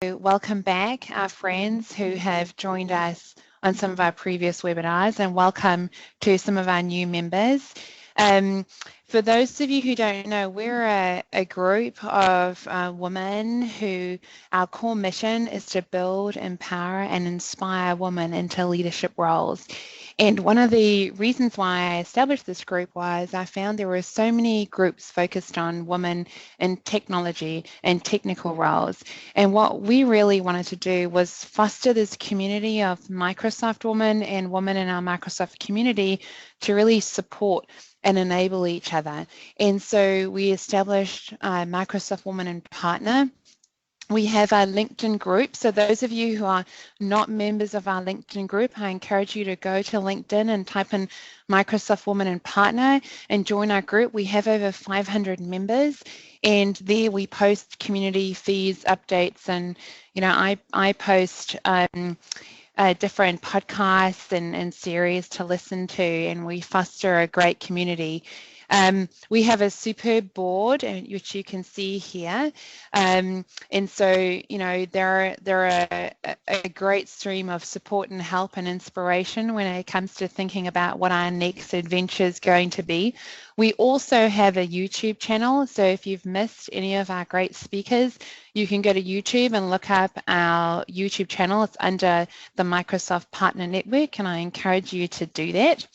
welcome back our friends who have joined us on some of our previous webinars, and welcome to some of our new members. For those of you who don't know, we're a group of women who our core mission is to build, empower and inspire women into leadership roles. And one of the reasons why I established this group was I found there were so many groups focused on women in technology and technical roles. And what we really wanted to do was foster this community of Microsoft women and women in our Microsoft community to really support and enable each other. And so we established Microsoft Woman and Partner. We have our LinkedIn group. So those of you who are not members of our LinkedIn group, I encourage you to go to LinkedIn and type in Microsoft Woman and Partner and join our group. We have over 500 members, and there we post community feeds, updates, and I post different podcasts and series to listen to, and we foster a great community. We have a superb board, which you can see here, and so they're a great stream of support and help and inspiration when it comes to thinking about what our next adventure is going to be. We also have a YouTube channel, so if you've missed any of our great speakers, you can go to YouTube and look up our YouTube channel. It's under the Microsoft Partner Network, and I encourage you to do that.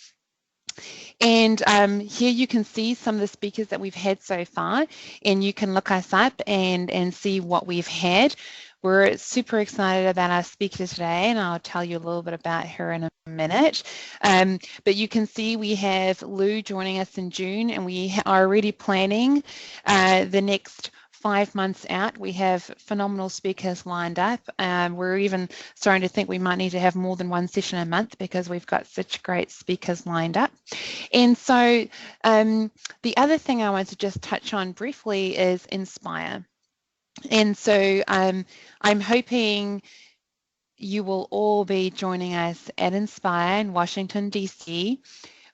And here you can see some of the speakers that we've had so far, and you can look us up and see what we've had. We're super excited about our speaker today, and I'll tell you a little bit about her in a minute. But you can see we have Lou joining us in June, and we are already planning the next 5 months out. We have phenomenal speakers lined up. We're even starting to think we might need to have more than one session a month because we've got such great speakers lined up. And so the other thing I want to just touch on briefly is Inspire. And so I'm hoping you will all be joining us at Inspire in Washington, DC.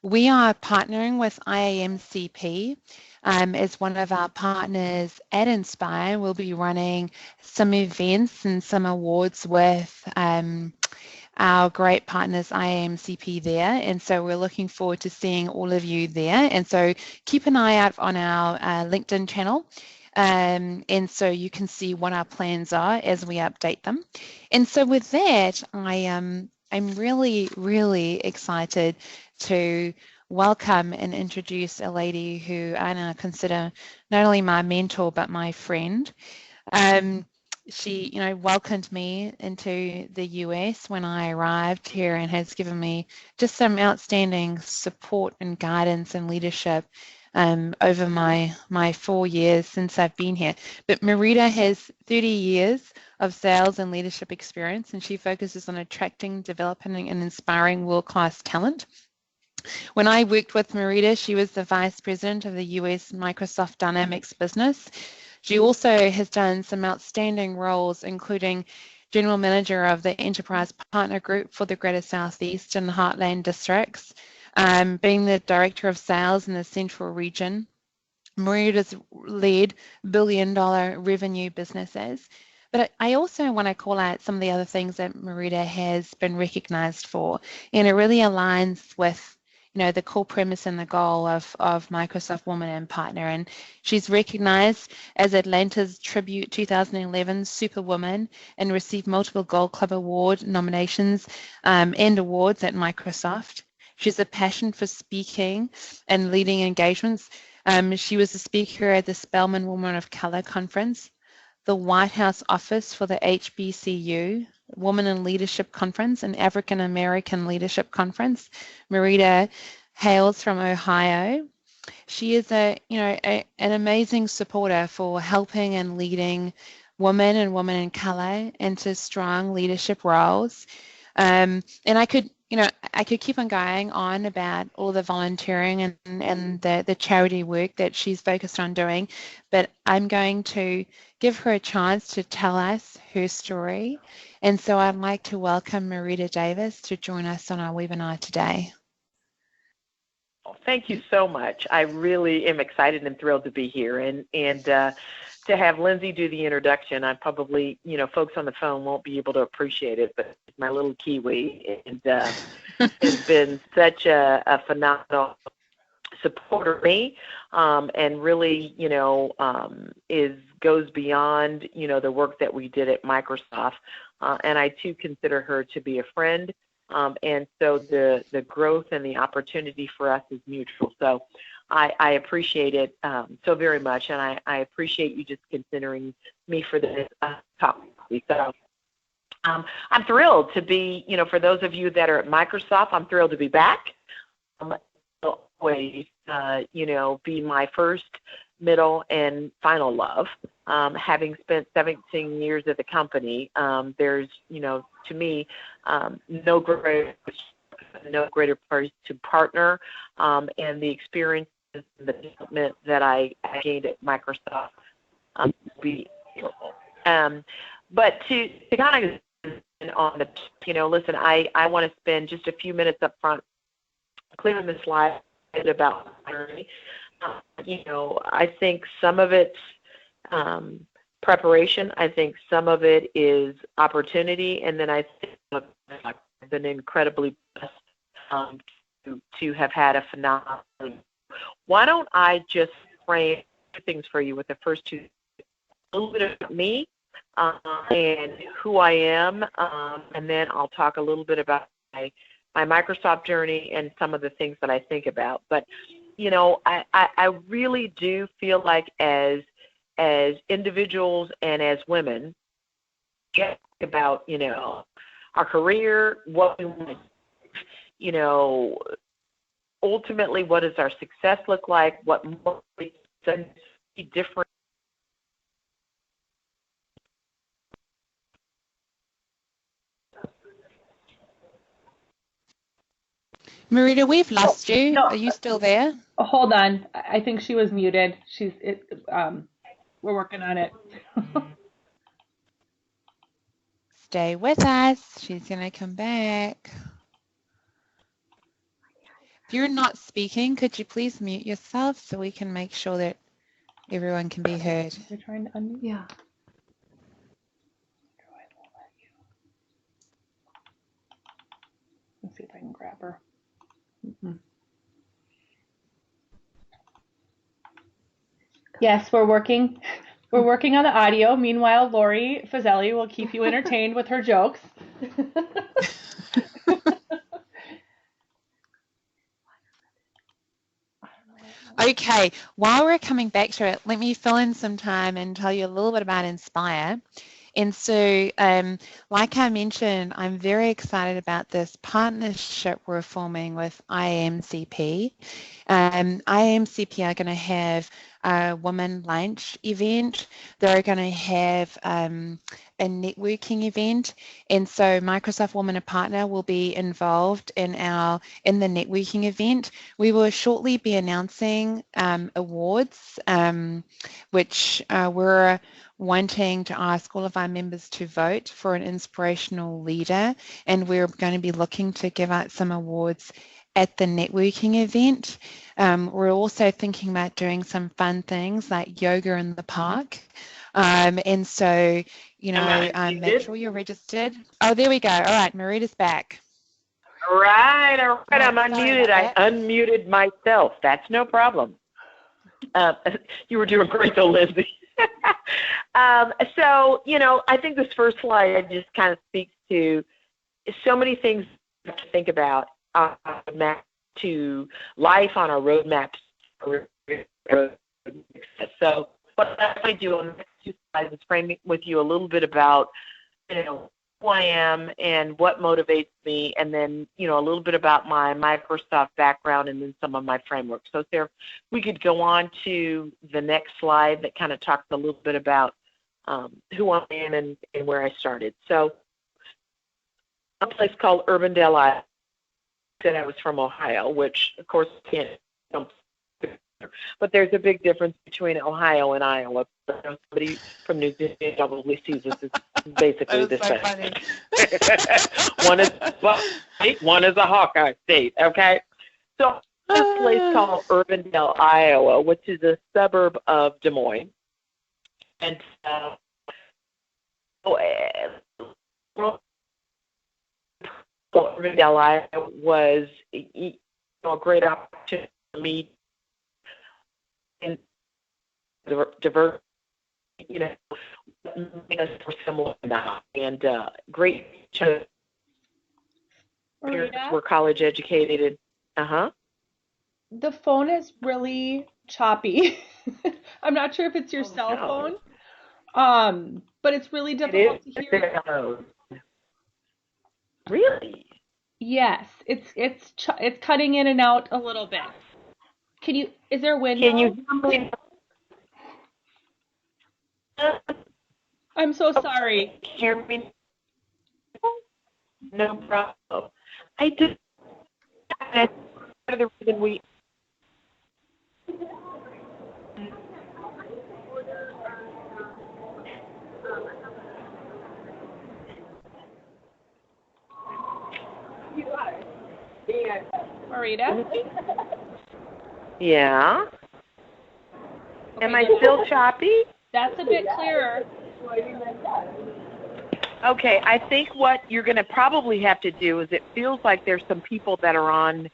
We are partnering with IAMCP as one of our partners at Inspire. We'll be running some events and some awards with our great partners IAMCP there, and so we're looking forward to seeing all of you there. And so keep an eye out on our LinkedIn channel, and so you can see what our plans are as we update them. And so with that, I'm really excited to welcome and introduce a lady who I now consider not only my mentor but my friend. She, welcomed me into the US when I arrived here and has given me just some outstanding support and guidance and leadership over my 4 years since I've been here. But Marietta has 30 years of sales and leadership experience, and she focuses on attracting, developing, and inspiring world-class talent. When I worked with Marietta, she was the Vice President of the US Microsoft Dynamics business. She also has done some outstanding roles, including General Manager of the Enterprise Partner Group for the Greater Southeast and Heartland districts, being the Director of Sales in the Central Region. Marietta's led billion-dollar revenue businesses. But I also want to call out some of the other things that Marietta has been recognized for, and it really aligns with the core premise and the goal of Microsoft Woman and Partner. And she's recognized as Atlanta's Tribute 2011 Superwoman and received multiple Gold Club Award nominations and awards at Microsoft. She has a passion for speaking and leading engagements. She was a speaker at the Spelman Woman of Color Conference, the White House Office for the HBCU, Women in Leadership Conference, and African American Leadership Conference. Marietta hails from Ohio. She is an amazing supporter for helping and leading women and women in color into strong leadership roles. And I could keep on going on about all the volunteering and the charity work that she's focused on doing, but I'm going to give her a chance to tell us her story. And so I'd like to welcome Marietta Davis to join us on our webinar today. Thank you so much. I really am excited and thrilled to be here. And to have Lindsay do the introduction. I probably, folks on the phone won't be able to appreciate it, but my little Kiwi, and has been such a phenomenal supporter of me, and really, goes beyond, the work that we did at Microsoft. And I, too, consider her to be a friend. And so the growth and the opportunity for us is mutual. So I appreciate it so very much, and I appreciate you just considering me for this topic. So I'm thrilled to be, for those of you that are at Microsoft, I'm thrilled to be back. Always, be my first, middle, and final love. Having spent 17 years at the company, there's, to me, no greater place to partner, and the experience and the development that I gained at Microsoft be but to kind of on the, listen, I want to spend just a few minutes up front clearing the slide about my journey. I think some of it's preparation. I think some of it is opportunity, and then I think I've been incredibly blessed to have had a phenomenal. Why don't I just frame two things for you with the first two, a little bit about me and who I am, and then I'll talk a little bit about my Microsoft journey and some of the things that I think about. But, I really do feel like as individuals and as women, get about, our career, what we want, ultimately, what does our success look like? What more different? Marietta, we've lost you. No. Are you still there? Hold on. I think she was muted. We're working on it. Stay with us. She's going to come back. If you're not speaking, could you please mute yourself so we can make sure that everyone can be heard? You're trying to unmute? Yeah. Let's see if I can grab her. Mm-hmm. Yes, we're working on the audio. Meanwhile, Lori Fazzelli will keep you entertained with her jokes. Okay, while we're coming back to it, let me fill in some time and tell you a little bit about Inspire. And so, like I mentioned, I'm very excited about this partnership we're forming with IMCP. IMCP are going to have a women lunch event. They're going to have a networking event, and so Microsoft Women a Partner will be involved in the networking event. We will shortly be announcing awards, which we're wanting to ask all of our members to vote for an inspirational leader, and we're going to be looking to give out some awards at the networking event. We're also thinking about doing some fun things like yoga in the park. And so, make sure you're registered. Oh, there we go. All right, Maritta's back. All right. I'm unmuted. I unmuted myself. That's no problem. You were doing great though, Lindsay. So, I think this first slide just kind of speaks to so many things to think about on our map to life, on our roadmaps. So what I do on the next two slides is frame with you a little bit about, who I am and what motivates me, and then, a little bit about my Microsoft background and then some of my frameworks. So there, we could go on to the next slide that kind of talks a little bit about who I am and where I started. So a place called Urbandale, Iowa. Said I was from Ohio, which of course can't. But there's a big difference between Ohio and Iowa. Somebody from New Zealand probably sees this as basically the same. One is a Hawkeye state, okay? So this place called Urbandale, Iowa, which is a suburb of Des Moines. And Riverdale, Iowa was a great opportunity for me in diverse, made us more similar now, and great parents were college educated. The phone is really choppy. I'm not sure if it's your cell phone, but it's really difficult to hear. Really? Yes, it's cutting in and out a little bit. Is there a window? Can you hear me? I'm so sorry. Hear me? No problem. I did. That's part of the reason we. Marietta? Yeah. Okay, Am I still choppy? That's a bit clearer. Okay, I think what you're going to probably have to do is, it feels like there's some people that are on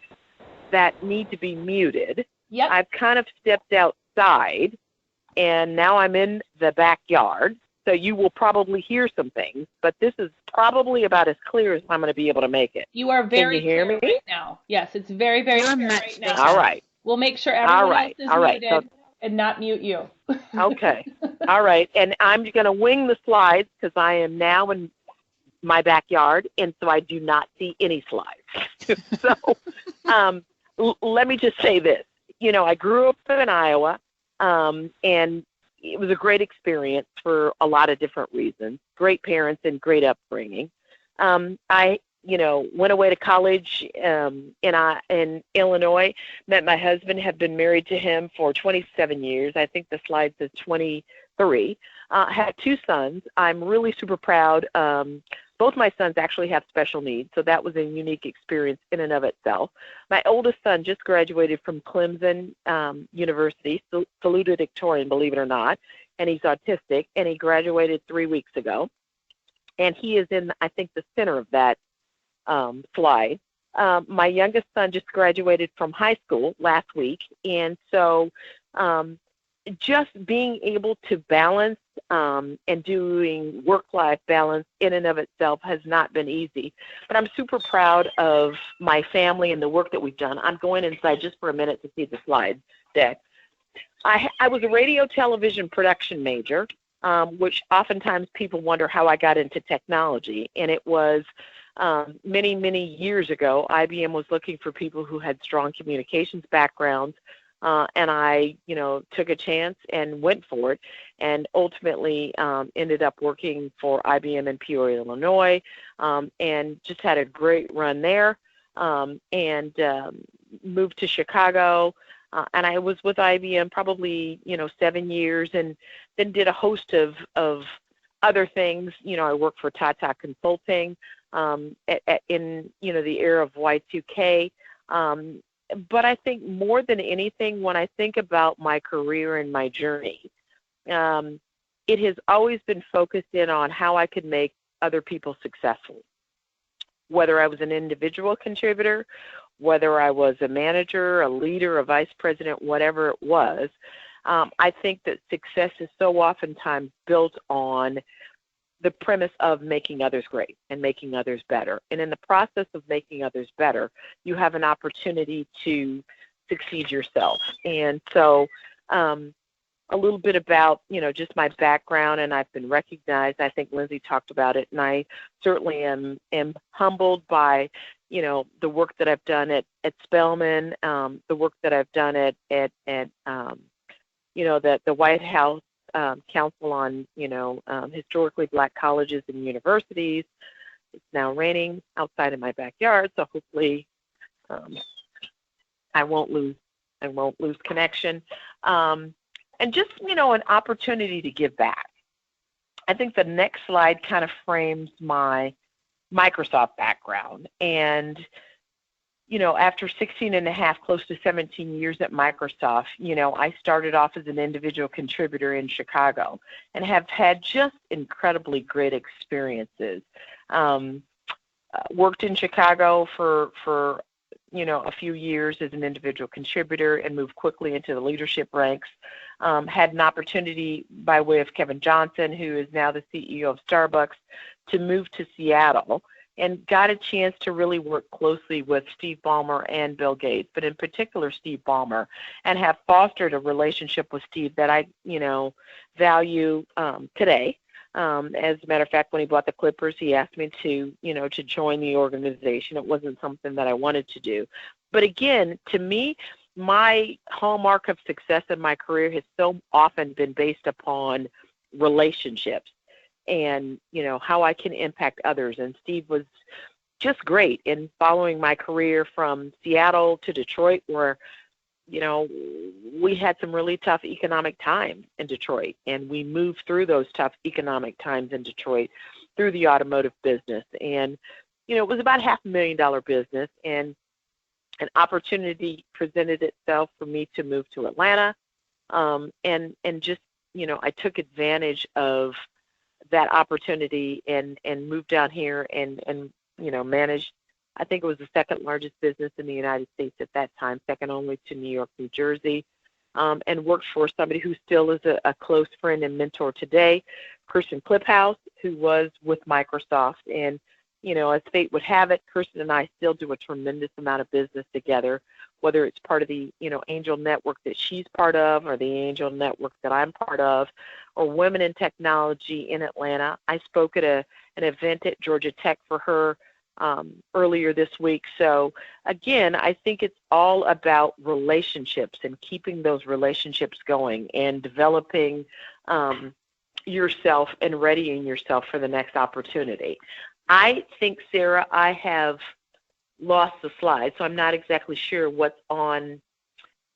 that need to be muted. Yep. I've kind of stepped outside, and now I'm in the backyard, so you will probably hear some things, but this is probably about as clear as I'm going to be able to make it. You are very Can you hear clear me? right now. Yes, it's very, very clear right now. All right. We'll make sure everyone else is muted So, and not mute you. okay. All right. And I'm going to wing the slides because I am now in my backyard, and so I do not see any slides. So let me just say this. I grew up in Iowa, and it was a great experience for a lot of different reasons. Great parents and great upbringing. I went away to college in Illinois, met my husband, have been married to him for 27 years. I think the slide says 23. Had 2 sons. I'm really super proud. Both my sons actually have special needs, so that was a unique experience in and of itself. My oldest son just graduated from Clemson University, salutatorian, believe it or not, and he's autistic, and he graduated 3 weeks ago. And he is in, I think, the center of that slide. My youngest son just graduated from high school last week, and so just being able to balance and doing work-life balance in and of itself has not been easy. But I'm super proud of my family and the work that we've done. I'm going inside just for a minute to see the slide deck. I was a radio television production major, which oftentimes people wonder how I got into technology. And it was many, many years ago, IBM was looking for people who had strong communications backgrounds. And I, took a chance and went for it, and ultimately ended up working for IBM in Peoria, Illinois, and just had a great run there, and moved to Chicago. And I was with IBM probably, 7 years, and then did a host of other things. I worked for Tata Consulting in, the era of Y2K. But I think more than anything, when I think about my career and my journey, it has always been focused in on how I could make other people successful. Whether I was an individual contributor, whether I was a manager, a leader, a vice president, whatever it was, I think that success is so oftentimes built on the premise of making others great and making others better. And in the process of making others better, you have an opportunity to succeed yourself. And so a little bit about, just my background, and I've been recognized. I think Lindsay talked about it, and I certainly am humbled by, the work that I've done at Spelman, the work that I've done at the White House Council on, historically Black colleges and universities. It's now raining outside in my backyard, so hopefully I won't lose connection. And just, an opportunity to give back. I think the next slide kind of frames my Microsoft background. And after 16 and a half, close to 17 years at Microsoft, I started off as an individual contributor in Chicago and have had just incredibly great experiences. Worked in Chicago for a few years as an individual contributor and moved quickly into the leadership ranks. Had an opportunity by way of Kevin Johnson, who is now the CEO of Starbucks, to move to Seattle, and got a chance to really work closely with Steve Ballmer and Bill Gates, but in particular Steve Ballmer, and have fostered a relationship with Steve that I, value today. As a matter of fact, when he bought the Clippers, he asked me to join the organization. It wasn't something that I wanted to do. But again, to me, my hallmark of success in my career has so often been based upon relationships and, how I can impact others. And Steve was just great in following my career from Seattle to Detroit, where, we had some really tough economic times in Detroit, and we moved through those tough economic times in Detroit through the automotive business. And, it was about $500,000 business, and an opportunity presented itself for me to move to Atlanta. And just, I took advantage of that opportunity and moved down here and managed, I think it was the second largest business in the United States at that time, second only to New York, New Jersey, and worked for somebody who still is a close friend and mentor today, Kirsten Kliphouse, who was with Microsoft. And, as fate would have it, Kirsten and I still do a tremendous amount of business together, whether it's part of the, Angel Network that she's part of, or the Angel Network that I'm part of, or Women in Technology in Atlanta. I spoke at an event at Georgia Tech for her earlier this week. So again, I think it's all about relationships and keeping those relationships going and developing yourself and readying yourself for the next opportunity. I think, Sarah, I have lost the slide, so I'm not exactly sure what's on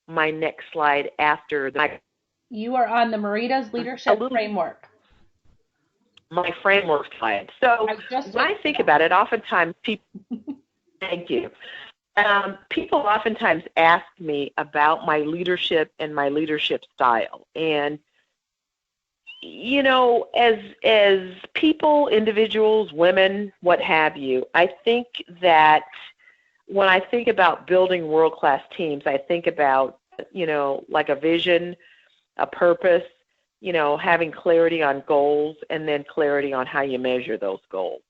my next slide after the. You are on the Marietta's Leadership Framework. My framework slide. So when I think about it, oftentimes people, thank you. People oftentimes ask me about my leadership and my leadership style. And, as people, individuals, women, what have you, I think that when I think about building world-class teams, I think about, like a vision, a purpose, having clarity on goals, and then clarity on how you measure those goals.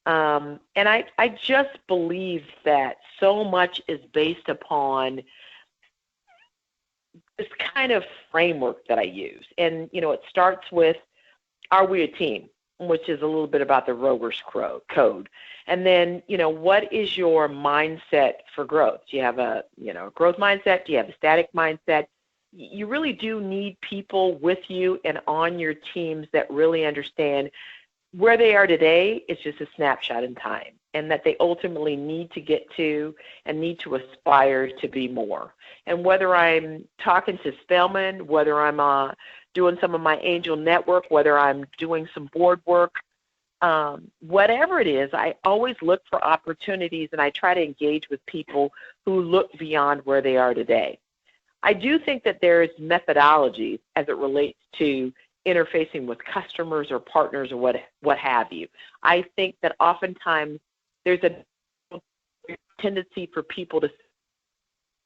And I just believe that so much is based upon this kind of framework that I use. And, it starts with, are we a team? Which is a little bit about the Rover's code. And then, what is your mindset for growth? Do you have a, growth mindset? Do you have a static mindset? You really do need people with you and on your teams that really understand where they are today is just a snapshot in time, and that they ultimately need to get to and need to aspire to be more. And whether I'm talking to Spellman, whether I'm doing some of my Angel Network, whether I'm doing some board work, whatever it is, I always look for opportunities, and I try to engage with people who look beyond where they are today. I do think that there's methodologies as it relates to interfacing with customers or partners or what have you. I think that oftentimes there's a tendency for people to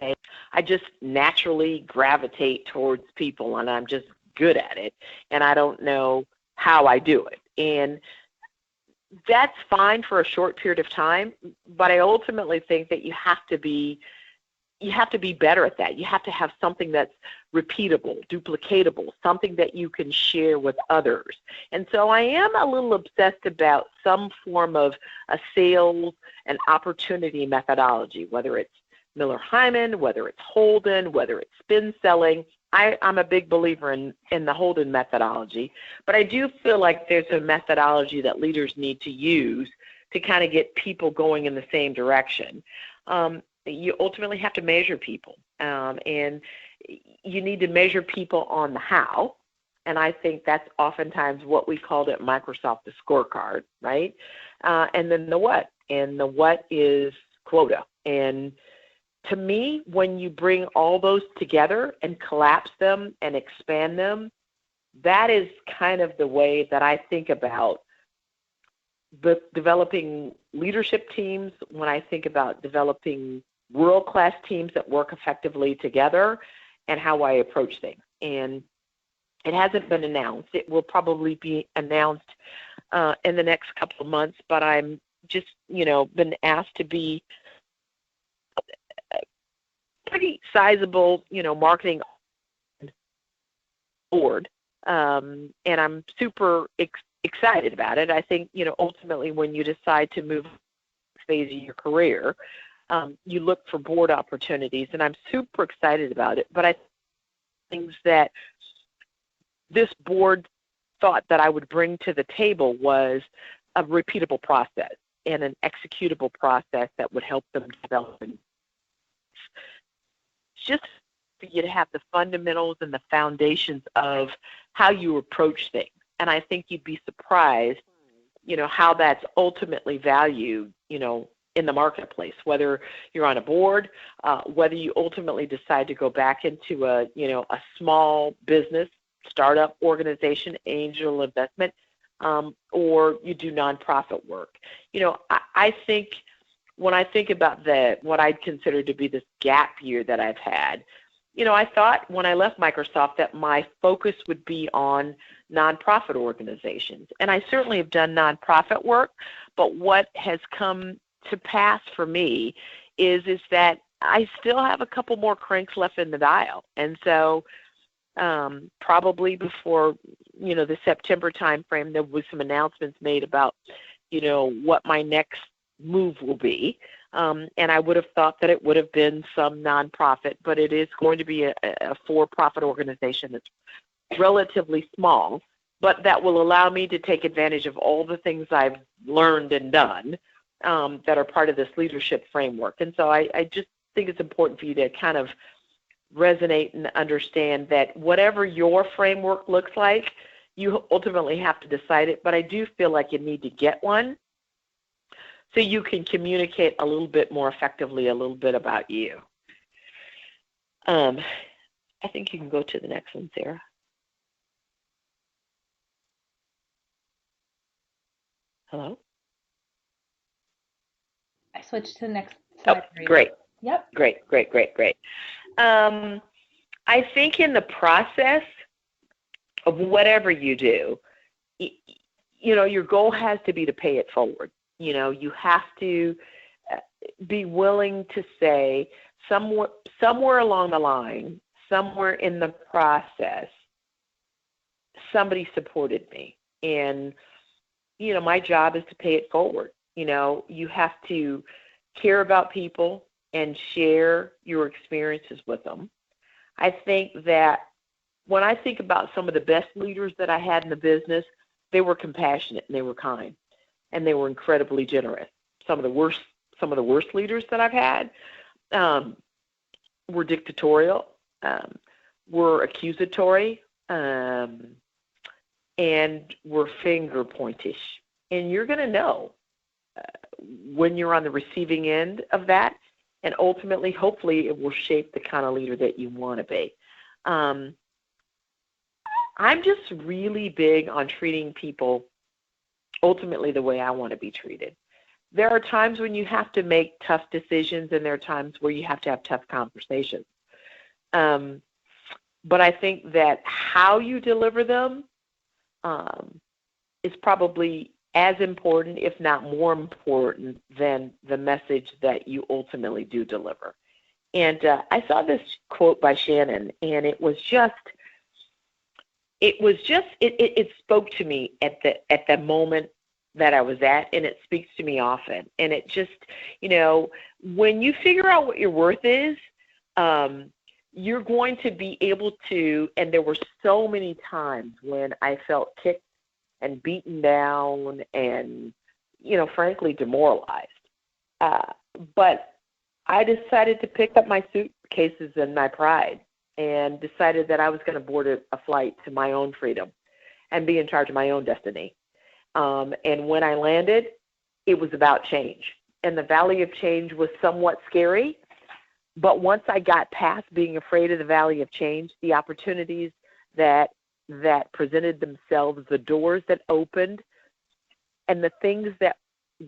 say, I just naturally gravitate towards people and I'm just good at it and I don't know how I do it. And that's fine for a short period of time, but I ultimately think that you have to be better at that. You have to have something that's repeatable, duplicatable, something that you can share with others. And so I am a little obsessed about some form of a sales and opportunity methodology, whether it's Miller Hyman, whether it's Holden, whether it's spin selling. I'm a big believer in the Holden methodology, but I do feel like there's a methodology that leaders need to use to kind of get people going in the same direction. You ultimately have to measure people, and you need to measure people on the how, and I think that's oftentimes what we called at Microsoft the scorecard, right? And then the what, and the what is quota, And to me, when you bring all those together and collapse them and expand them, that is kind of the way that I think about developing leadership teams, when I think about developing world-class teams that work effectively together, and how I approach things. And it hasn't been announced. It will probably be announced in the next couple of months, but I'm just, been asked to be pretty sizable, marketing board, and I'm super excited about it. I think, ultimately when you decide to move phase of your career, you look for board opportunities, and I'm super excited about it. But I think things that this board thought that I would bring to the table was a repeatable process and an executable process that would help them develop. Just for you to have the fundamentals and the foundations of how you approach things. And I think you'd be surprised, how that's ultimately valued, in the marketplace, whether you're on a board, whether you ultimately decide to go back into a small business, startup organization, angel investment, or you do nonprofit work. I think when I think about what I'd consider to be this gap year that I've had, I thought when I left Microsoft that my focus would be on nonprofit organizations. And I certainly have done nonprofit work, but what has come to pass for me is that I still have a couple more cranks left in the dial. And so probably before, the September timeframe, there was some announcements made about, what my next move will be. And I would have thought that it would have been some nonprofit, but it is going to be a for-profit organization that's relatively small, but that will allow me to take advantage of all the things I've learned and done that are part of this leadership framework. And so I just think it's important for you to kind of resonate and understand that whatever your framework looks like, you ultimately have to decide it. But I do feel like you need to get one so you can communicate a little bit more effectively, a little bit about you. I think you can go to the next one, Sarah. Hello? I switched to the next slide. Oh, great. Yep. Great. I think in the process of whatever you do, your goal has to be to pay it forward. You have to be willing to say somewhere along the line, somewhere in the process, somebody supported me. And, my job is to pay it forward. You have to care about people and share your experiences with them. I think that when I think about some of the best leaders that I had in the business, they were compassionate and they were kind and they were incredibly generous. Some of the worst leaders that I've had were dictatorial, were accusatory, and were finger pointish. And you're going to know when you're on the receiving end of that, and ultimately, hopefully, it will shape the kind of leader that you want to be. I'm just really big on treating people ultimately the way I want to be treated. There are times when you have to make tough decisions, and there are times where you have to have tough conversations. But I think that how you deliver them is probably as important, if not more important, than the message that you ultimately do deliver. And I saw this quote by Shannon, and it spoke to me at the moment that I was at, and it speaks to me often. And it just, when you figure out what your worth is, you're going to be able to, and there were so many times when I felt kicked and beaten down and, frankly, demoralized. But I decided to pick up my suitcases and my pride and decided that I was going to board a flight to my own freedom and be in charge of my own destiny. And when I landed, it was about change. and the valley of change was somewhat scary. But once I got past being afraid of the valley of change, the opportunities that presented themselves, the doors that opened, and the things that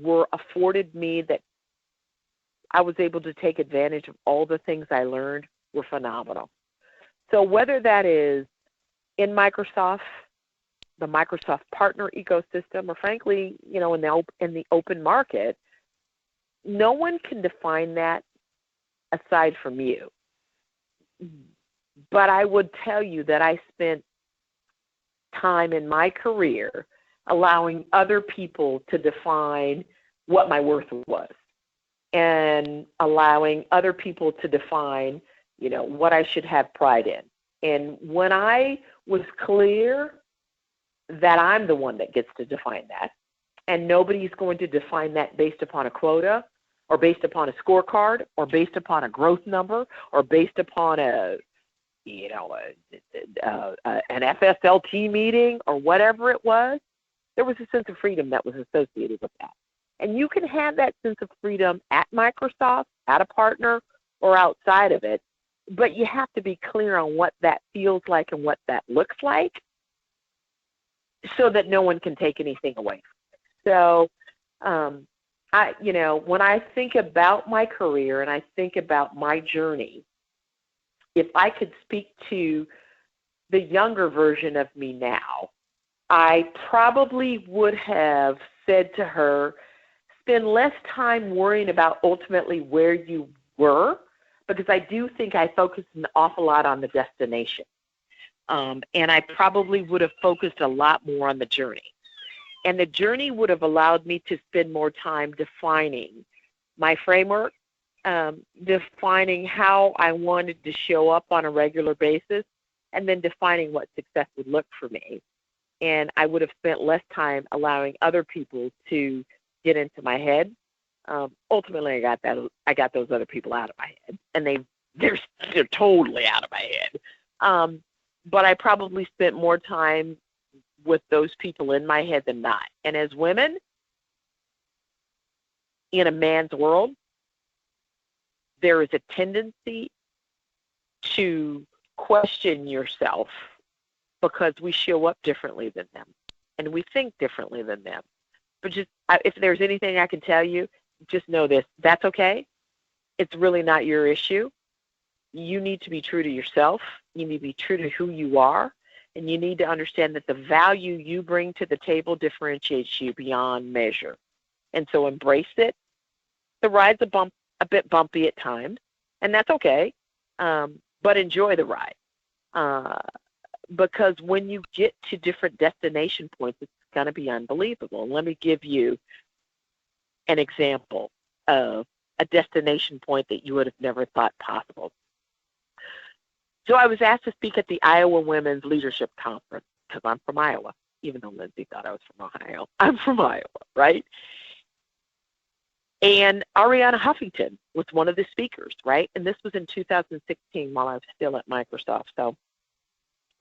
were afforded me, that I was able to take advantage of, all the things I learned were phenomenal. So whether that is in Microsoft, the Microsoft partner ecosystem, or frankly, in the open market, no one can define that aside from you. But I would tell you that I spent time in my career allowing other people to define what my worth was, and allowing other people to define, what I should have pride in. And when I was clear that I'm the one that gets to define that, and nobody's going to define that based upon a quota, or based upon a scorecard, or based upon a growth number, or based upon an FSLT meeting, or whatever it was, there was a sense of freedom that was associated with that. And you can have that sense of freedom at Microsoft, at a partner, or outside of it, but you have to be clear on what that feels like and what that looks like, so that no one can take anything away. So, when I think about my career and I think about my journey, if I could speak to the younger version of me now, I probably would have said to her, spend less time worrying about ultimately where you were, because I do think I focused an awful lot on the destination. And I probably would have focused a lot more on the journey. And the journey would have allowed me to spend more time defining my framework, defining how I wanted to show up on a regular basis, and then defining what success would look for me. And I would have spent less time allowing other people to get into my head. Ultimately, I got those other people out of my head, and they're totally out of my head. But I probably spent more time with those people in my head than not. And as women in a man's world, there is a tendency to question yourself, because we show up differently than them and we think differently than them. But just if there's anything I can tell you, just know this: that's okay. It's really not your issue. You need to be true to yourself. You need to be true to who you are. And you need to understand that the value you bring to the table differentiates you beyond measure. And so embrace it. The ride's a bit bumpy at times, and that's okay. But enjoy the ride. Because when you get to different destination points, it's going to be unbelievable. And let me give you an example of a destination point that you would have never thought possible. So I was asked to speak at the Iowa Women's Leadership Conference, because I'm from Iowa, even though Lindsay thought I was from Ohio. I'm from Iowa, right? And Arianna Huffington was one of the speakers, right? And this was in 2016 while I was still at Microsoft. So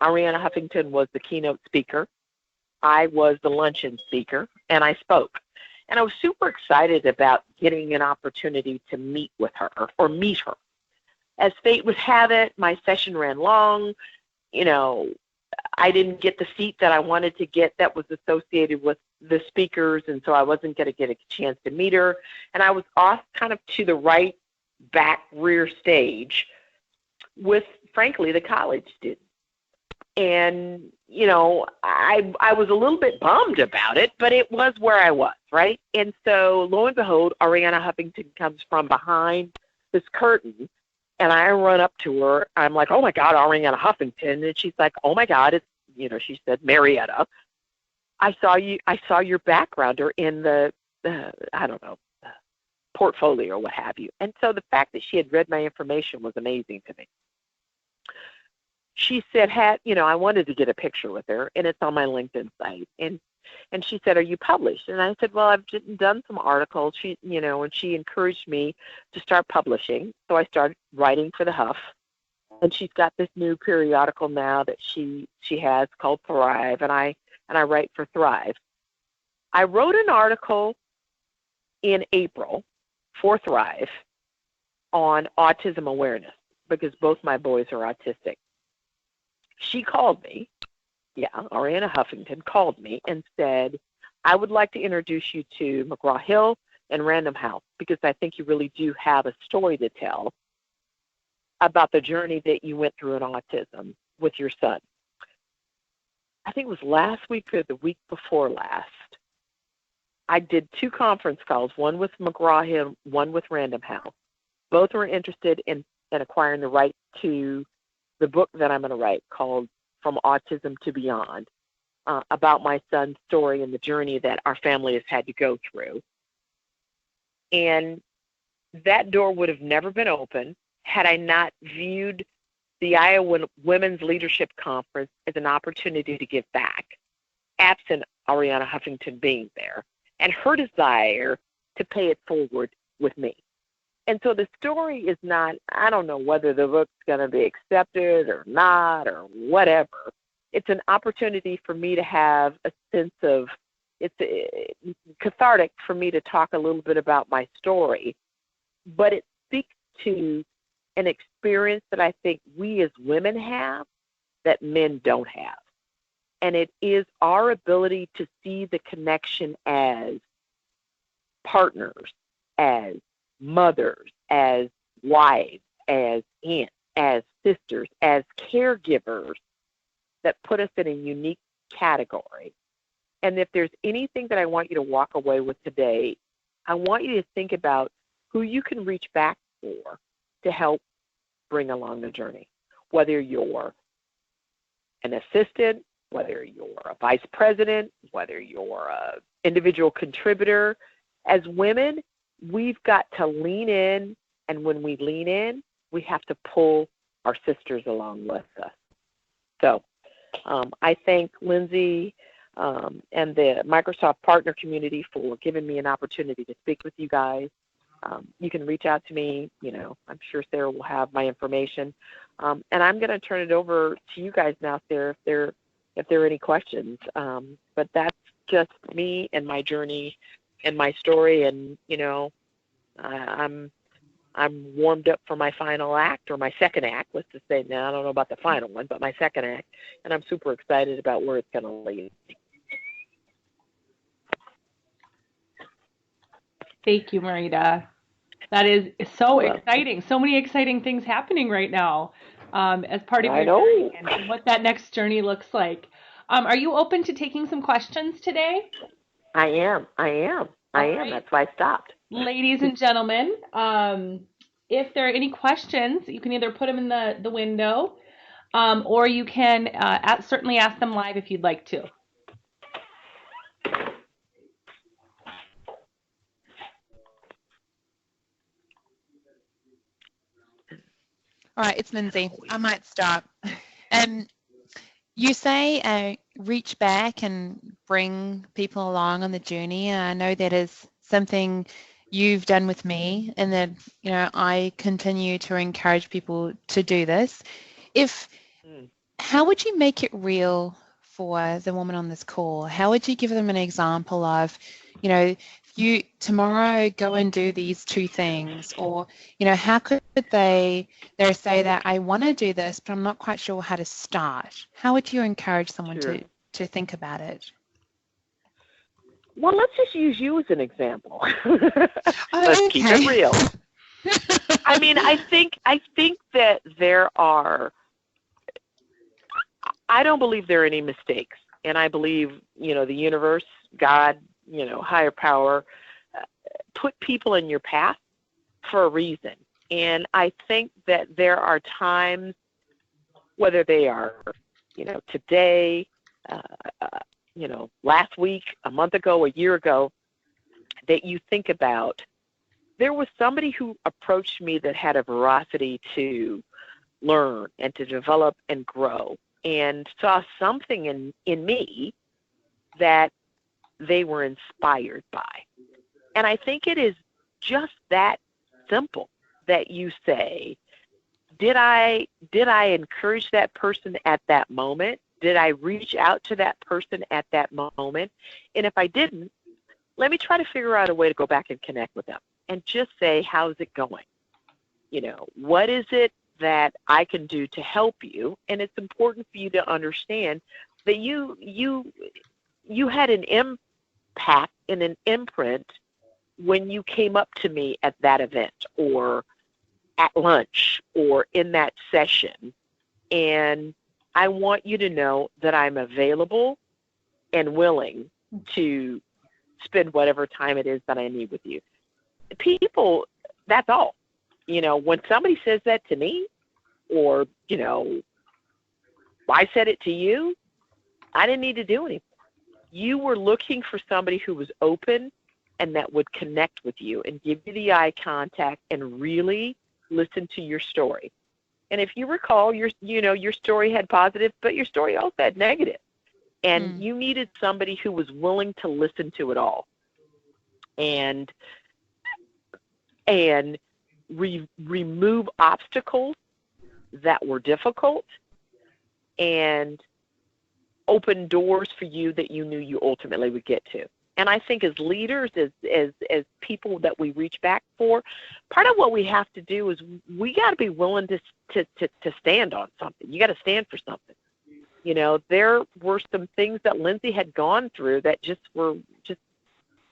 Arianna Huffington was the keynote speaker. I was the luncheon speaker, and I spoke. And I was super excited about getting an opportunity to meet with her, or meet her. As fate would have it, my session ran long. I didn't get the seat that I wanted to get that was associated with the speakers, and so I wasn't going to get a chance to meet her. And I was off kind of to the right back rear stage with, frankly, the college students. And, I was a little bit bummed about it, but it was where I was, right? And so, lo and behold, Arianna Huffington comes from behind this curtain, and I run up to her. I'm like, oh, my God, Arianna Huffington. And she's like, oh, my God, it's, she said, Marietta. I saw your background or in the portfolio or what have you. And so the fact that she had read my information was amazing to me. She said, I wanted to get a picture with her, and it's on my LinkedIn site. And she said, are you published? And I said, well, I've done some articles. And she encouraged me to start publishing. So I started writing for the Huff. And she's got this new periodical now that she has called Thrive, and I write for Thrive. I wrote an article in April forthright on autism awareness because both my boys are autistic. She called me, Ariana Huffington called me and said, I would like to introduce you to McGraw-Hill and Random House because I think you really do have a story to tell about the journey that you went through in autism with your son. I think it was last week or the week before last. I did 2 conference calls, one with McGraw-Hill, one with Random House. Both were interested in acquiring the right to the book that I'm going to write called From Autism to Beyond, about my son's story and the journey that our family has had to go through. And that door would have never been open had I not viewed the Iowa Women's Leadership Conference as an opportunity to give back, absent Ariana Huffington being there, and her desire to pay it forward with me. And so the story is not, I don't know whether the book's going to be accepted or not or whatever. It's an opportunity for me to have a sense of, it's cathartic for me to talk a little bit about my story, but it speaks to an experience that I think we as women have that men don't have. And it is our ability to see the connection as partners, as mothers, as wives, as aunts, as sisters, as caregivers that put us in a unique category. And if there's anything that I want you to walk away with today, I want you to think about who you can reach back for to help bring along the journey, whether you're an assistant, whether you're a vice president, whether you're an individual contributor. As women, we've got to lean in, and when we lean in, we have to pull our sisters along with us. So I thank Lindsay and the Microsoft partner community for giving me an opportunity to speak with you guys. You can reach out to me. I'm sure Sarah will have my information. And I'm going to turn it over to you guys now, Sarah, if there are any questions. But that's just me and my journey and my story. And, I'm warmed up for my final act, or my second act, let's just say. Now, I don't know about the final one, but my second act. And I'm super excited about where it's going to lead. Thank you, Marietta. That is so exciting. So many exciting things happening right now as part of your journey and what that next journey looks like. Are you open to taking some questions today? I am. That's why I stopped. Ladies and gentlemen, if there are any questions, you can either put them in the window or you can certainly ask them live if you'd like to. All right, it's Lindsay. I might start. You say reach back and bring people along on the journey. I know that is something you've done with me, and that I continue to encourage people to do this. How would you make it real for the woman on this call? How would you give them an example of, you tomorrow go and do these 2 things, or how could they say that I want to do this but I'm not quite sure how to start? How would you encourage someone to think about it? Well, let's just use you as an example. Let's keep it real. I mean, I think that I don't believe there are any mistakes, and I believe the universe, God, higher power, put people in your path for a reason. And I think that there are times, whether they are, today, last week, a month ago, a year ago, that you think about, there was somebody who approached me that had a veracity to learn and to develop and grow, and saw something in me that they were inspired by. And I think it is just that simple, that you say, did I encourage that person at that moment? Did I reach out to that person at that moment? And if I didn't, let me try to figure out a way to go back and connect with them. and just say, how's it going? You know, what is it that I can do to help you? And it's important for you to understand that you had an impact and an imprint when you came up to me at that event or at lunch or in that session. And I want you to know that I'm available and willing to spend whatever time it is that I need with you. People, that's all. You know, when somebody says that to me, or, you know, I said it to you, I didn't need to do anything. You were looking for somebody who was open and that would connect with you and give you the eye contact and really listen to your story. And if you recall, your story had positive, but your story also had negative. And you needed somebody who was willing to listen to it all and remove obstacles that were difficult and open doors for you that you knew you ultimately would get to. And I think as leaders, as people that we reach back for, part of what we have to do is we got to be willing to stand on something. You got to stand for something. You know, there were some things that Lindsay had gone through that were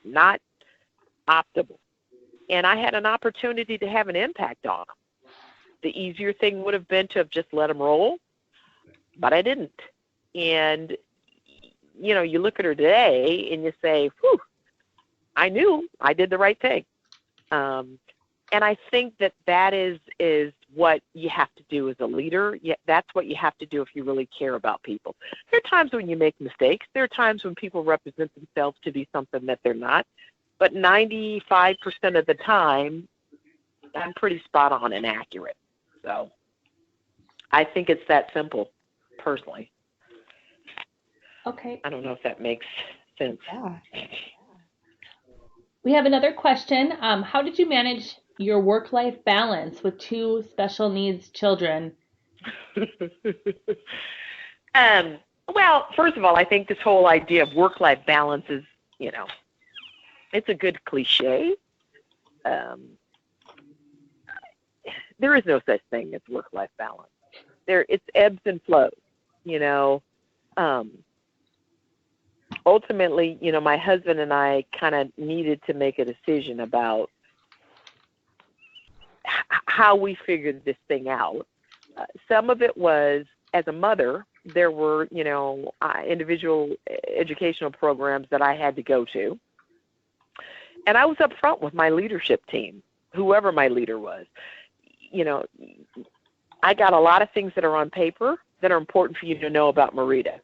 not optimal. And I had an opportunity to have an impact on them. The easier thing would have been to have just let them roll, but I didn't. And, you know, you look at her today and you say, whew, I knew I did the right thing. And I think that is what you have to do as a leader. That's what you have to do if you really care about people. There are times when you make mistakes. There are times when people represent themselves to be something that they're not. But 95% of the time, I'm pretty spot on and accurate. So I think it's that simple, personally. Okay. I don't know if that makes sense. Yeah. We have another question. How did you manage your work-life balance with 2 special needs children? Well, first of all, I think this whole idea of work-life balance is, you know, it's a good cliche. There is no such thing as work-life balance. It's ebbs and flows, you know. Ultimately, you know, my husband and I kind of needed to make a decision about how we figured this thing out. Some of it was, as a mother, there were, you know, individual educational programs that I had to go to. And I was up front with my leadership team, whoever my leader was. You know, I got a lot of things that are on paper that are important for you to know about Marietta.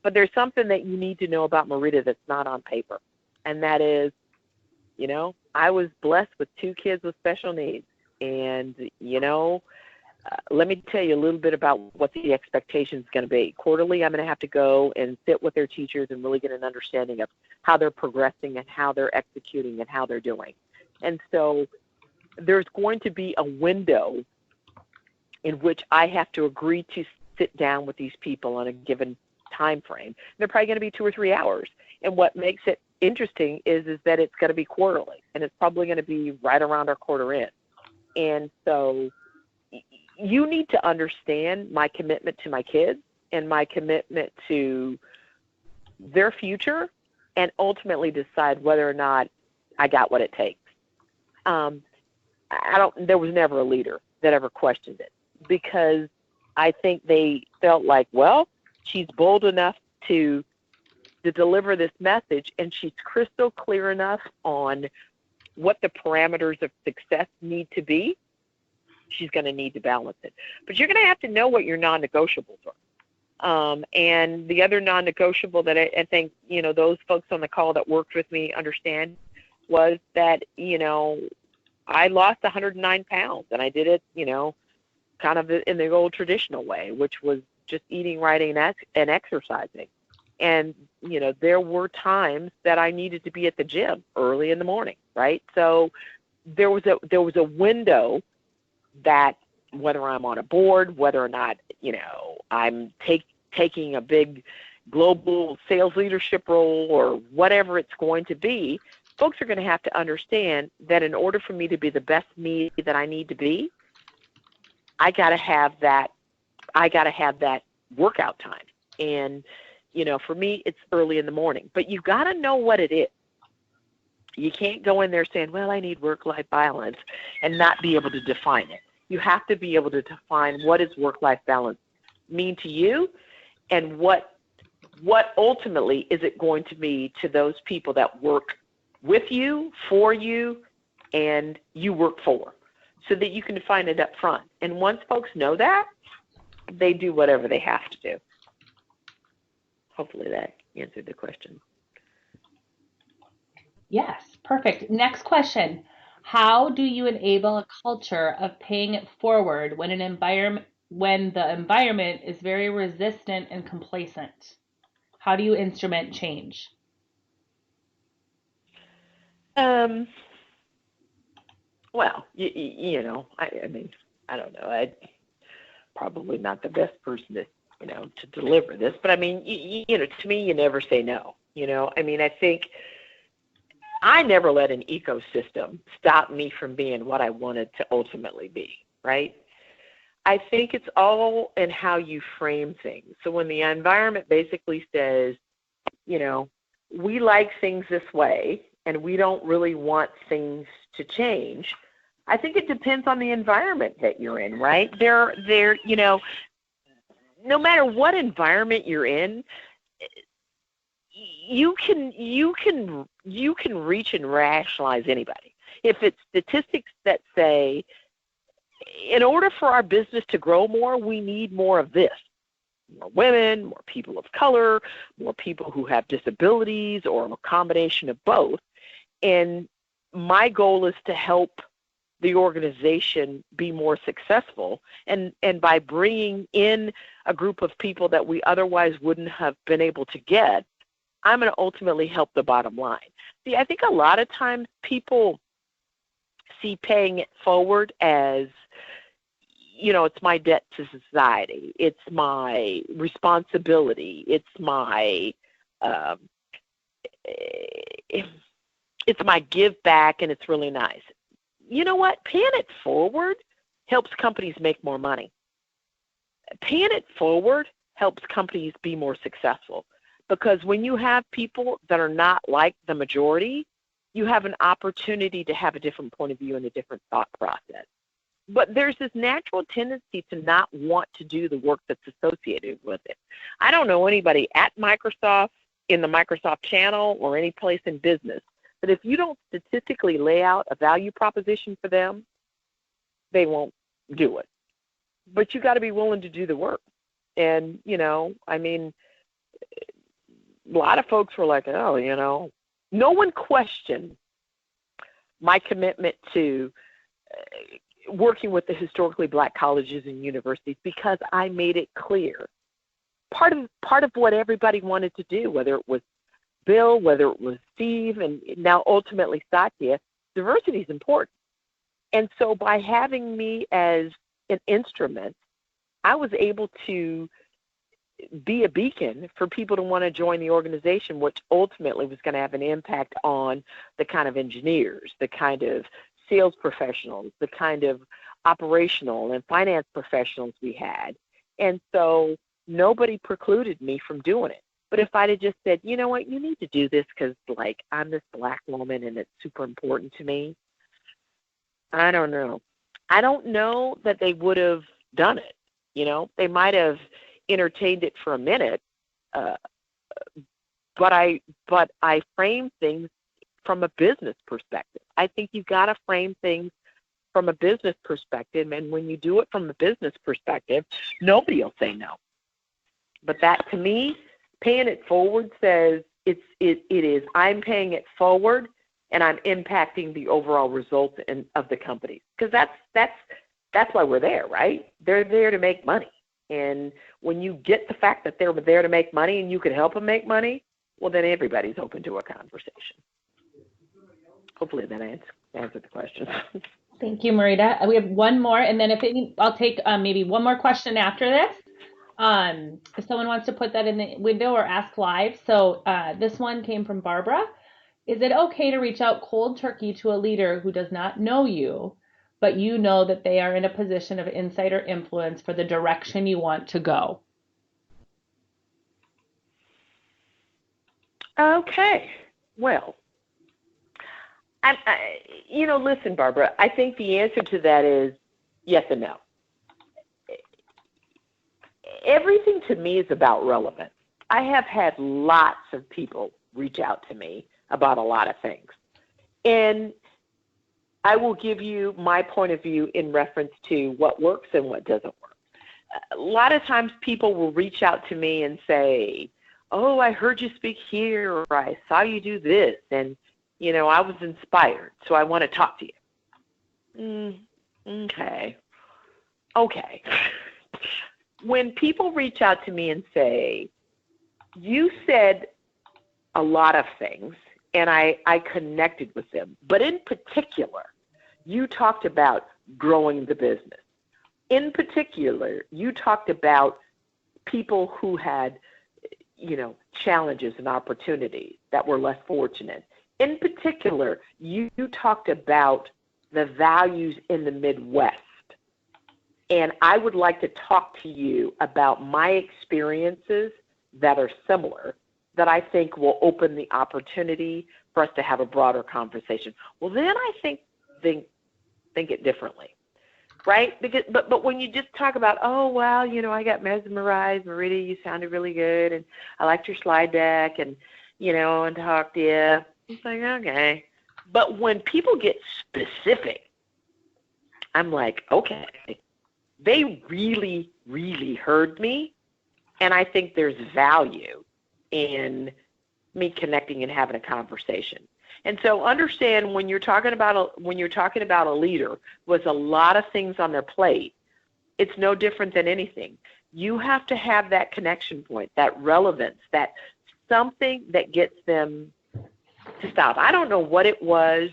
But there's something that you need to know about Marietta that's not on paper. And that is, you know, I was blessed with 2 kids with special needs. And, you know, let me tell you a little bit about what the expectation is going to be. Quarterly, I'm going to have to go and sit with their teachers and really get an understanding of how they're progressing and how they're executing and how they're doing. And so there's going to be a window in which I have to agree to sit down with these people on a given time frame. They're probably going to be 2 or 3 hours. And what makes it interesting is that it's going to be quarterly, and it's probably going to be right around our quarter end. And so you need to understand my commitment to my kids and my commitment to their future, and ultimately decide whether or not I got what it takes. There was never a leader that ever questioned it, because I think they felt like, well, she's bold enough to deliver this message, and she's crystal clear enough on what the parameters of success need to be. She's going to need to balance it. But you're going to have to know what your non-negotiables are. And the other non-negotiable that I think, you know, those folks on the call that worked with me understand was that, you know, I lost 109 pounds, and I did it, you know, kind of in the old traditional way, which was just eating, writing, and exercising. And, you know, there were times that I needed to be at the gym early in the morning, right? So there was a window that, whether I'm on a board, whether or not, you know, I'm taking a big global sales leadership role or whatever it's going to be, folks are going to have to understand that in order for me to be the best me that I need to be, I got to have that workout time. And, for me, it's early in the morning. But you got to know what it is. You can't go in there saying, well, I need work-life balance and not be able to define it. You have to be able to define what does work-life balance mean to you, and what ultimately is it going to be to those people that work with you, for you, and you work for, so that you can define it up front. And once folks know that, they do whatever they have to do. Hopefully that answered the question. Yes, perfect. Next question. How do you enable a culture of paying it forward when the environment is very resistant and complacent? How do you instrument change? Well, I mean, I don't know. I'm probably not the best person to deliver this, but I mean, to me, you never say no. I mean, I think I never let an ecosystem stop me from being what I wanted to ultimately be, right? I think it's all in how you frame things. So when the environment basically says, we like things this way and we don't really want things to change, I think it depends on the environment that you're in, right? No matter what environment you're in, you can reach and rationalize anybody. If it's statistics that say, in order for our business to grow more, we need more of this. More women, more people of color, more people who have disabilities, or a combination of both. And my goal is to help the organization be more successful. And by bringing in a group of people that we otherwise wouldn't have been able to get, I'm going to ultimately help the bottom line. See, I think a lot of times people see paying it forward as, it's my debt to society. It's my responsibility. It's my give back, and it's really nice. You know what? Paying it forward helps companies make more money. Paying it forward helps companies be more successful. Because when you have people that are not like the majority, you have an opportunity to have a different point of view and a different thought process. But there's this natural tendency to not want to do the work that's associated with it. I don't know anybody at Microsoft, in the Microsoft channel, or any place in business, that if you don't statistically lay out a value proposition for them, they won't do it. But you got to be willing to do the work. And, I mean, a lot of folks were like, oh, no one questioned my commitment to working with the historically black colleges and universities, because I made it clear. Part of what everybody wanted to do, whether it was Bill, whether it was Steve, and now ultimately Satya, diversity is important. And so by having me as an instrument, I was able to be a beacon for people to want to join the organization, which ultimately was going to have an impact on the kind of engineers, the kind of sales professionals, the kind of operational and finance professionals we had. And so nobody precluded me from doing it. But if I'd have just said, you know what, you need to do this because, I'm this black woman and it's super important to me, I don't know. I don't know that they would have done it. They might have entertained it for a minute, but I frame things from a business perspective. I think you've got to frame things from a business perspective, and when you do it from a business perspective, nobody will say no. But that, to me, paying it forward says it is. I'm paying it forward, and I'm impacting the overall results of the company, because that's why we're there, right? They're there to make money. And when you get the fact that they're there to make money and you can help them make money, well, then everybody's open to a conversation. Hopefully that answered the question. Thank you, Marietta. We have one more, and then I'll take maybe one more question after this. If someone wants to put that in the window or ask live. So this one came from Barbara. Is it okay to reach out cold turkey to a leader who does not know you, but you know that they are in a position of insider influence for the direction you want to go? Okay. Well, listen, Barbara, I think the answer to that is yes and no. Everything to me is about relevance. I have had lots of people reach out to me about a lot of things. And I will give you my point of view in reference to what works and what doesn't work. A lot of times people will reach out to me and say, oh, I heard you speak here, or I saw you do this, and, I was inspired, so I want to talk to you. Okay. When people reach out to me and say, you said a lot of things, and I connected with them, but in particular, you talked about growing the business. In particular, you talked about people who had, challenges and opportunities that were less fortunate. In particular, you talked about the values in the Midwest. And I would like to talk to you about my experiences that are similar, that I think will open the opportunity for us to have a broader conversation. Well, then I think it differently, right? But when you just talk about, oh, well, I got mesmerized, Marietta, you sounded really good, and I liked your slide deck, and, and talked to you, it's like, okay. But when people get specific, I'm like, okay, they really, really heard me, and I think there's value in me connecting and having a conversation. And so understand when you're talking about a leader with a lot of things on their plate, it's no different than anything. You have to have that connection point, that relevance, that something that gets them to stop. I don't know what it was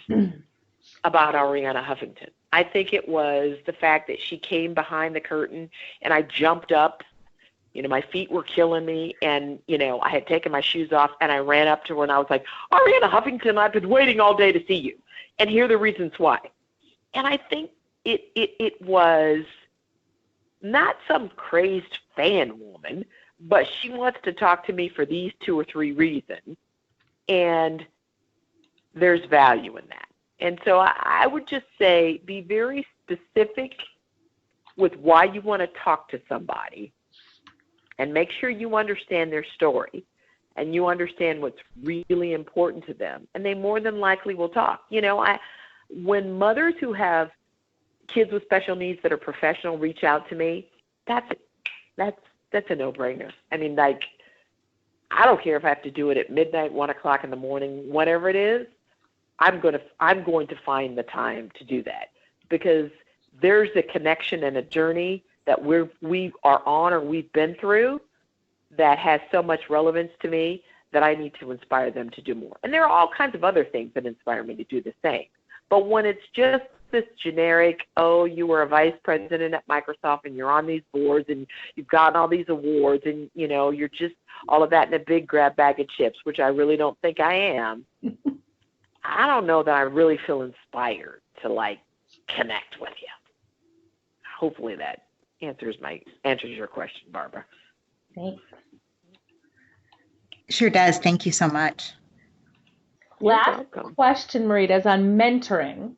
about Arianna Huffington. I think it was the fact that she came behind the curtain and I jumped up. My feet were killing me, and, I had taken my shoes off, and I ran up to her, and I was like, Arianna Huffington, I've been waiting all day to see you, and here are the reasons why. And I think it was not some crazed fan woman, but she wants to talk to me for these 2 or 3 reasons, and there's value in that. And so I would just say be very specific with why you want to talk to somebody, and make sure you understand their story and you understand what's really important to them. And they more than likely will talk. When mothers who have kids with special needs that are professional reach out to me, that's a no-brainer. I mean, I don't care if I have to do it at midnight, 1 o'clock in the morning, whatever it is, I'm going to find the time to do that, because there's a connection and a journey that we are on or we've been through that has so much relevance to me that I need to inspire them to do more. And there are all kinds of other things that inspire me to do the same. But when it's just this generic, oh, you were a vice president at Microsoft and you're on these boards and you've gotten all these awards and, you're just all of that in a big grab bag of chips, which I really don't think I am, I don't know that I really feel inspired to, connect with you. Hopefully that answers your question, Barbara. Thanks. Sure does. Thank you so much. Last question, Marietta, is on mentoring.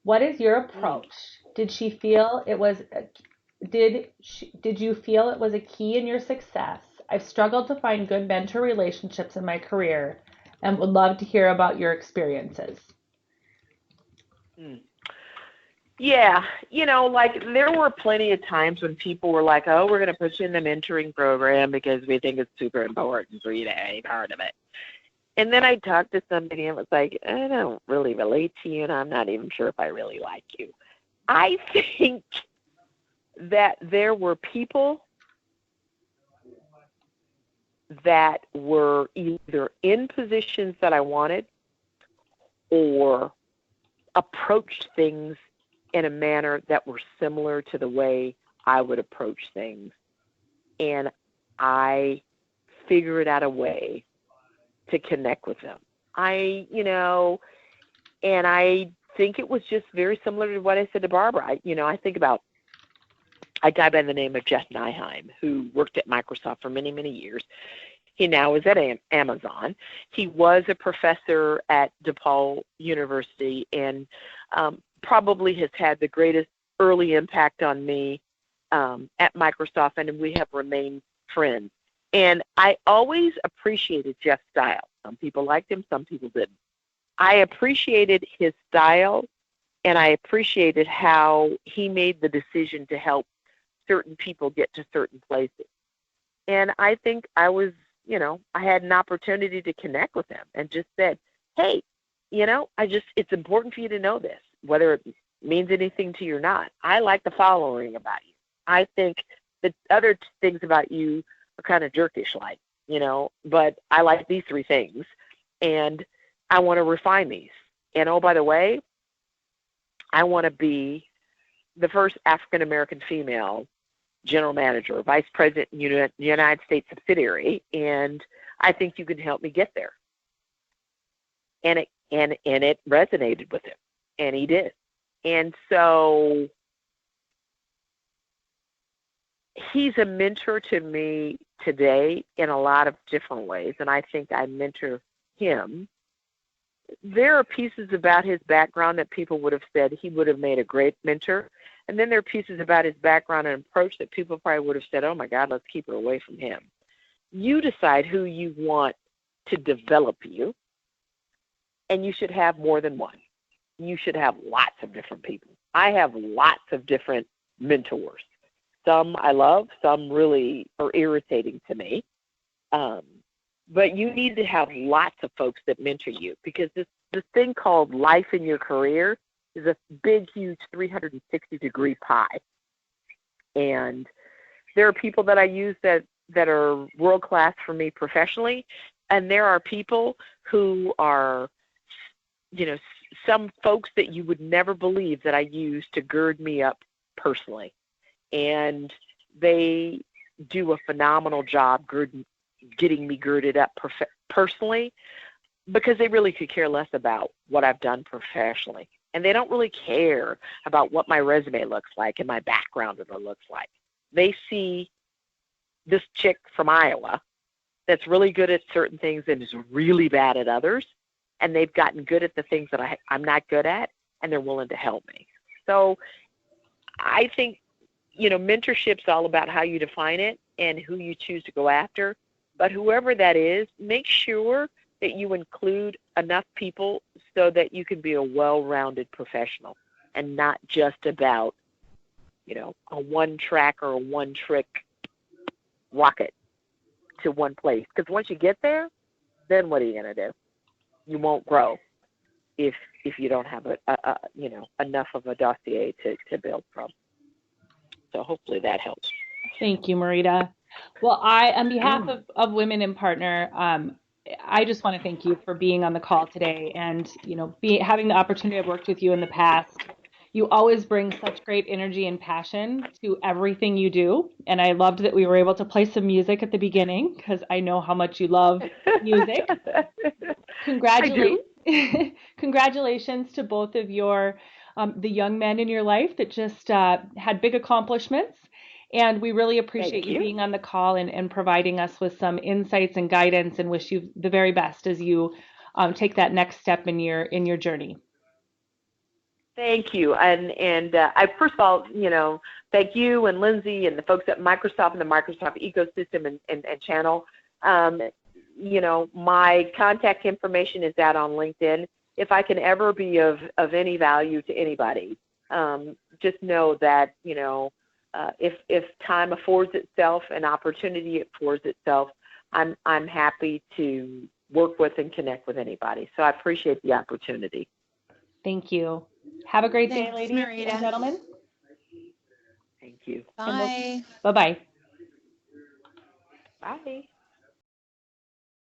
What is your approach? Did you feel it was a key in your success? I've struggled to find good mentor relationships in my career and would love to hear about your experiences. Yeah, there were plenty of times when people were like, oh, we're going to put you in the mentoring program because we think it's super important for you to be part of it. And then I talked to somebody and it was like, I don't really relate to you and I'm not even sure if I really like you. I think that there were people that were either in positions that I wanted or approached things in a manner that were similar to the way I would approach things. And I figured out a way to connect with them. And I think it was just very similar to what I said to Barbara. I think about a guy by the name of Jeff Nyheim, who worked at Microsoft for many, many years. He now is at Amazon. He was a professor at DePaul University and probably has had the greatest early impact on me at Microsoft, and we have remained friends. And I always appreciated Jeff's style. Some people liked him, some people didn't. I appreciated his style, and I appreciated how he made the decision to help certain people get to certain places. And I think I had an opportunity to connect with him and just said, hey, it's important for you to know this, whether it means anything to you or not. I like the following about you. I think the other things about you are kind of jerkish-like, but I like these three things, and I want to refine these. And oh, by the way, I want to be the first African-American female general manager, vice president in United States subsidiary, and I think you can help me get there. And it resonated with him, and he did. And so he's a mentor to me today in a lot of different ways, and I think I mentor him. There are pieces about his background that people would have said he would have made a great mentor, and then there are pieces about his background and approach that people probably would have said, oh my God, let's keep her away from him. You decide who you want to develop you, and you should have more than one. You should have lots of different people. I have lots of different mentors. Some I love, some really are irritating to me. But you need to have lots of folks that mentor you, because this thing called life in your career is a big, huge 360-degree pie. And there are people that I use that are world-class for me professionally, and there are people who are, some folks that you would never believe that I use to gird me up personally. And they do a phenomenal job getting me girded up personally, because they really could care less about what I've done professionally. And they don't really care about what my resume looks like and my background looks like. They see this chick from Iowa that's really good at certain things and is really bad at others, and they've gotten good at the things that I'm not good at, and they're willing to help me. So I think, mentorship's all about how you define it and who you choose to go after. But whoever that is, make sure that you include enough people so that you can be a well-rounded professional and not just about, a one-track or a one-trick rocket to one place. Because once you get there, then what are you going to do? You won't grow if you don't have enough of a dossier to build from. So hopefully that helps. Thank you, Marietta. Well, on behalf of Women in Partner, I just want to thank you for being on the call today, and having the opportunity. I've worked with you in the past. You always bring such great energy and passion to everything you do, and I loved that we were able to play some music at the beginning, because I know how much you love music. Congratulations to both of the young men in your life that just had big accomplishments. And we really appreciate you being on the call and providing us with some insights and guidance, and wish you the very best as you take that next step in your journey. Thank you. And I first of all, thank you and Lindsay and the folks at Microsoft and the Microsoft ecosystem and channel. My contact information is out on LinkedIn. If I can ever be of any value to anybody, just know that, if time affords itself and opportunity affords itself, I'm happy to work with and connect with anybody. So I appreciate the opportunity. Thank you. Have a great day, ladies Marietta. and gentlemen. Thank you. Bye. Bye-bye. Bye.